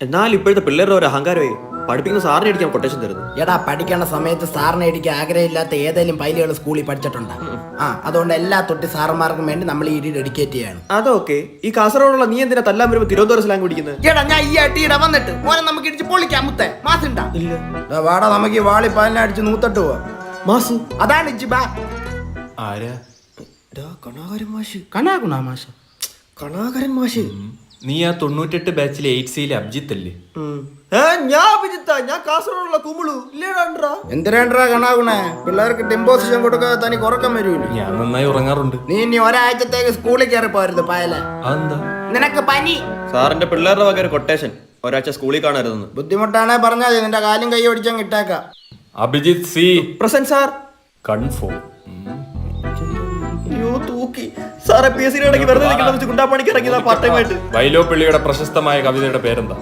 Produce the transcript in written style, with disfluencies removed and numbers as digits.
എന്നാൽ ഇപ്പോഴത്തെ പിള്ളേരുടെ ഒരു അഹങ്കാരമേ പഠിപ്പിക്കുന്ന സാറിനെ അടിക്കാൻ കൊട്ടേഷൻ തരുന്നു. എടാ പഠിക്കേണ്ട സമയത്ത് സാറിനെ അടിക്കാൻ ആഗ്രഹമില്ലാത്ത ഏതെങ്കിലും പൈലുകൾ സ്കൂളിൽ പഠിച്ചിട്ടുണ്ടോ? അതുകൊണ്ട് എല്ലാ തൊട്ടി സാറന്മാർക്കും വേണ്ടി നമ്മൾ ഈ ഡെഡിക്കേറ്റ് ചെയ്യാണ്. അതൊക്കെ ഈ കാസർഗോഡുള്ള നീ എന്തിനാ തല്ലാൻ വരുമ്പോ തിരുവനന്തപുരം സ്ലാങ് പിടിക്കുന്നത്? എടാ ഞാൻ ഈ അടിയുടെ വന്നിട്ട് മോനെ നമുക്ക് ഇടിച്ച് പൊളിക്കാം. മുത്തേ മാസുണ്ടാ ഇല്ല വാടാ നമുക്ക് ഈ വാളി പാലിനെ അടിച്ച് നൂത്തട്ട് പോവാ. മാസു അതാണ് ഇജ്ജ് ബാ. ആരാ? കണാകരൻ മാഷ്. കണാകുണാ മാഷ്. കണാകരൻ മാഷ്. നീ ആ 98 ബാച്ചിലെ 8Cയിലെ അബ്ജിത്ത് അല്ലേ? ഞാൻ അഭിജിത്ത, ഞാൻ കാസർഗോഡുള്ള കുമിളു ഇല്ലേടാ. എന്തിനാണ്ടാ കണാകുണേ? പിള്ളേർക്ക് ഡിമ്പോസിഷൻ കൊടുക്കാതെ തനിക്ക് ഉറക്കം വരൂല്ലേ? ഞാൻ നന്നായി ഉറങ്ങാറുണ്ട്. നീ ഇനി ഒരാഴ്ചത്തേക്ക് സ്കൂളിൽ കയറി പോരുത് പായല. അതെന്താ? നിനക്ക് പനി. സാറിന്റെ പിള്ളേരുടെ വക ഒരു കൊട്ടേഷൻ ഒരാഴ്ച സ്കൂളിൽ കാണരുതെന്ന്. ബുദ്ധിമുട്ടാണെ പറഞ്ഞാൽ മതി, നിന്റെ കാലും കൈ ഓടിച്ചങ്ങ് ഇട്ടേക്കാം. Abhijith C present sir. Confirm. അയ്യോ തൂക്കി സാറെ PSC ഇടയ്ക്ക് വെറുതെ ഗുണ്ടാപ്പണിക്ക് ഇറങ്ങിയതാ പാർട്ട് ടൈം ആയിട്ട്. വൈലോപ്പിള്ളിയുടെ പ്രശസ്തമായ കവിതയുടെ പേരെന്താ?